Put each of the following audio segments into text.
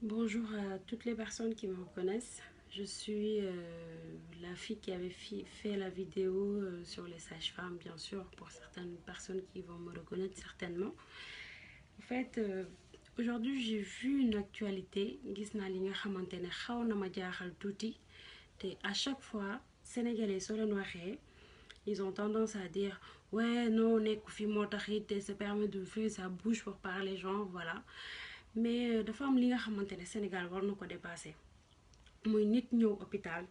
Bonjour à toutes les personnes qui me connaissent. Je suis la fille qui avait fait la vidéo sur les sages-femmes, bien sûr, pour certaines personnes qui vont me reconnaître certainement. En fait, aujourd'hui, j'ai vu une actualité. Gis naa li nga xamante ne xaw na ma jaaxal tuuti te à chaque fois sénégalais soo leen waxee ils ont tendance à dire ouais non nekku fi moo tax it se permet d'ouvrir sa bouche pour parler genre voilà. Mais dafa am li nga xamante ne Sénégal war na ko dépasser muy nit ñëw hôpital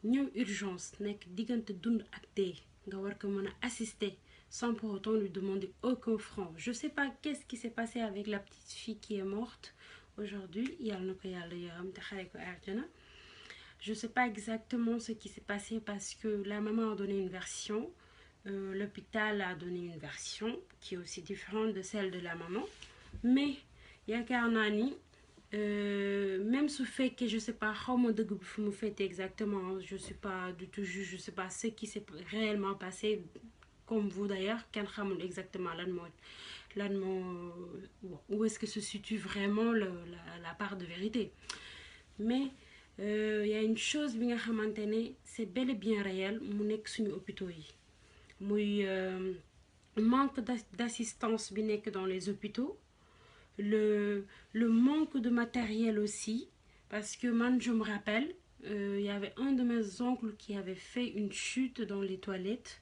ñëw urgence nekk diggante dund ak dee nga war ko mën a assister sans pour autant lui demander aucun franc. Je sais pas qu'est-ce qui s'est passé avec la petite fille qui est morte aujourd'hui, yàlla na ko yàlla yaram te xare ko àjjana. Je sais pas exactement ce qui s'est passé parce que la maman a donné une version, l'hôpital a donné une version qui est aussi différente de celle de la maman, mais yaakaar naa ni même su fekkee je sais pas xaw ma dëgg bi fu mu féete exactement, je suis pas du tout juge, je sais pas ce qui s'est réellement passé comme vous d'ailleurs kenn xamul exactement lan moo où est-ce que se situe vraiment la part de vérité. Mais y a une chose bi nga xamante ne c'est bel et bien réel mu nekk suñu hôpitaux yi muy manque d'assistance bi nekk dans les hôpitaux, le manque de matériel aussi, parce que man je me rappelle y avait un de mes oncles qui avait fait une chute dans les toilettes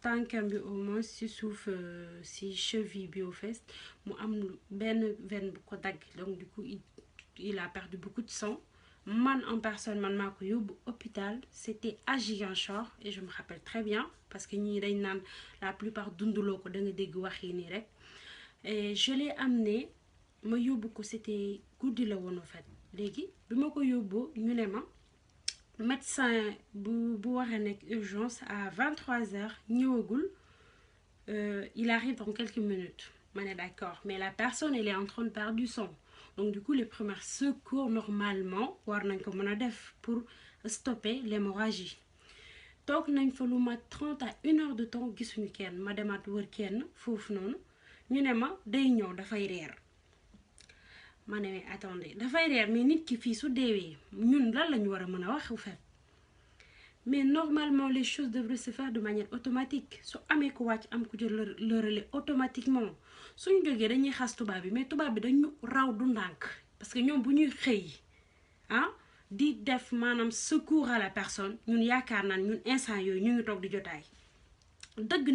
tànkam bi au moins si suuf si cheville bi au fait mu am benn veine bu ko dagg, donc du coup il a perdu beaucoup de sang. Man en personne man maa ko yóbbu hôpital, c'était à Ziguinchor et je me rappelle très bien parce que ñii dañ naan la plupart dunduloo ko da nga dégg wax yi nii rek. Et je l'ai amené ma yóbbu ko, c'était guddi la woon en fait. Léegi bi ma ko yóbbu ñu ne ma médecin bu war a nekk urgence à 23h ñëwagul, il arrive dans quelques minutes. Ma ne d'accord, mais la personne elle est en train de perdre du sang. Donc du coup les premiers secours normalement war nañ ko mën a def pour stopper l'hémorragie. toog nañ fa lu mat 30 à 1 heure de temps gisuñu kenn, ma demaat wër kenn foofu noonu ñu ne ma day ñëw dafay reer. Ma ne mais attendez dafay reer mais nit ki fii su deewee ñun lan lañu war a mën a wax au fait. Mais normalement les choses devraient se faire de manière automatique. Su amee ko wàcc am ku jël le relais automatiquement suñu jógee dañuy xas tubaab bi, mais tubaab bi dañu raw du ndànk parce que ñoom bu ñuy xëy di def maanaam secours à la personne ñun yaakaar naan ñun instant yooyu ñu ngi toog di jotaay. Dëgg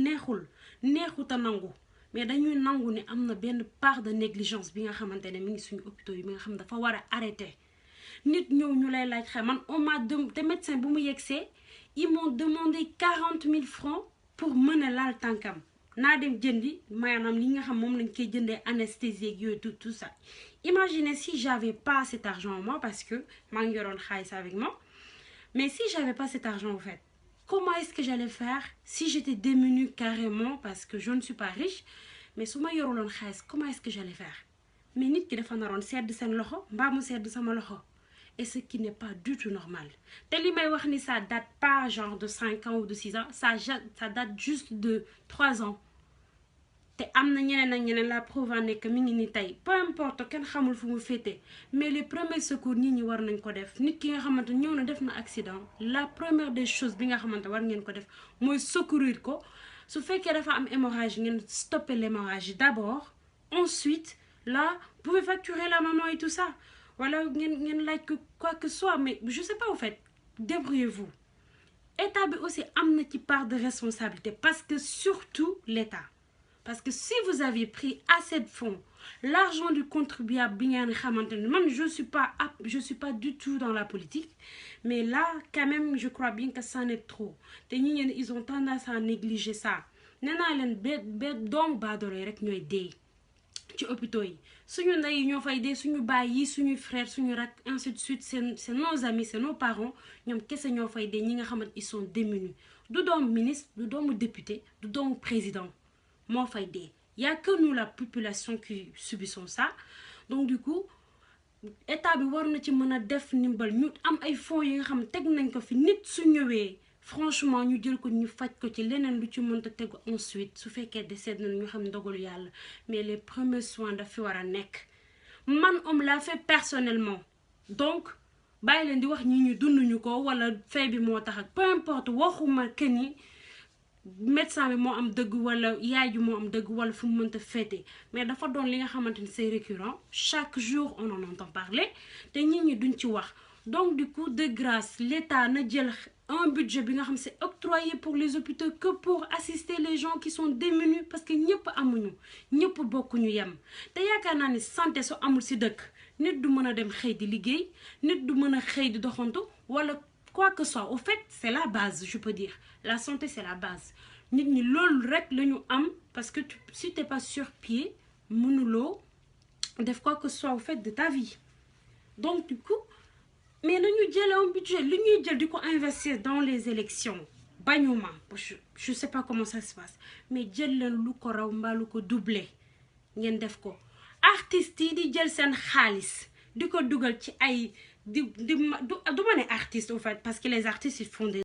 neexut a nangu, mais dañuy nangu ne am na benn part de négligence bi nga xamante ne mi ngi suñu hôpitaux yi bi nga xam ne dafa war a arrêter. Nit ñëw ñu lay laaj xel man on m'a te médecin bu mu yegsee ils m'ont demandé 40 000 francs pour mën a laal tànkam naa dem jëndi maanaam li nga xam moom lañ koy jëndee anesthésie ak yooyu tout ça. Imaginez si j'avais pas cet argent moi parce que maa ngi yoroon xaalis avec moi, mais si j'avais pas cet argent en fait comment est-ce que j'allais faire si j'étais démunie carrément parce que je ne suis pas riche, mais su ma yoruloon xaalis comment est-ce que j'allais faire. Mais nit ki dafa naroon sedd seen loxo mbaa mu sedd sama loxo, et ce qui n'est pas du tout normal. Te li may wax ni ça date pas genre de 5 ans ou de 6 ans, ça date juste de 3 ans. Te am na ñeneen ak ñeneen la preuve en est que mi ngi ni tey peu importe kenn xamul fu mu féete, mais les premiers secours nit ñi war nañ ko def. Nit ki nga xamante ñëw na def na accident, la première des choses bi nga xamante war ngeen ko def mooy secourir ko. Su fekkee dafa am hémorragie ngeen stopper l'hémorragie d'abord, ensuite là vous pouvez facturer la maman et tout ça. Voilà, ngeen laaj que quoi que soit, mais je sais pas au fait, débrouillez-vous. État bi aussi am na ci part de responsabilité parce que surtout l'État. Parce que si vous aviez pris assez de fonds, l'argent du contribuable bi ngeen xamante ne man je suis pas du tout dans la politique, mais là quand même je crois bien que ça n'est trop. Te ñi ngeen ils ont tendance à négliger ça. Nee naa leen ba doomu baadoolo rek ñooy dee ci hôpitaux yi, suñu ndey yi ñoo fay dee, suñu baay yi, suñu frère, suñu rak, ainsi de suite. C'est nos amis, c'est nos parents, ñoom kese ñoo fay dee ñi nga xamante ils sont démunis. Du doomu ministre, du doomu député, du doomu président moo fay dee. Y a que nous la population qui subissons ça. Donc du coup état bi war na ci mën a def ndimbal, ñu am ay fonds yi nga xam teg nañ ko fi, nit su ñëwee franchement ñu jël ko ñu faj ko ci leneen lu ci mënta tegu ensuite su fekkee décès na ñu xam ndogalu yàlla, mais les premiers soins daf fi war a nekk. man on me l'a fait personnellement donc bàyyi leen di wax ñi ñu dunduñu ko wala fay bi moo tax ak peu importe waxuma que ni médecin bi moo am dëgg wala yaay ji moo am dëgg wala fu mu mënta féete mais dafa doon li nga xamante ni c'est récurrent chaque jour on en entend parler te nit ñi duñ ci wax donc du coup de grâce l'État na jël un budget bi nga xam c'est octroyé pour les hôpitaux que pour assister les gens qui sont démunis parce que ñëpp amuñu ñëpp bokkuñu yem te yaakaar naa ni santé su amul ci dëkk nit du mën a dem xëy di liggéey nit du mën a xëy di doxantu wala quoi que soit au fait c'est la base je peux dire la santé c'est la base nit ñi loolu rek la ñu am parce que si t'es pas sur pied mënuloo def quoi que ce soit au fait de ta vie donc du coup mais nañu jëlee un budget li ñuy jël di ko investir dans les élections bañuma je sais pas comment ça se passe mais jël leen lu ko raw mbaa lu ko doublé ngeen def ko artistes yi di jël seen xaalis di ko dugal ci ay du ma ne artiste au fait parce que les artistes ils font des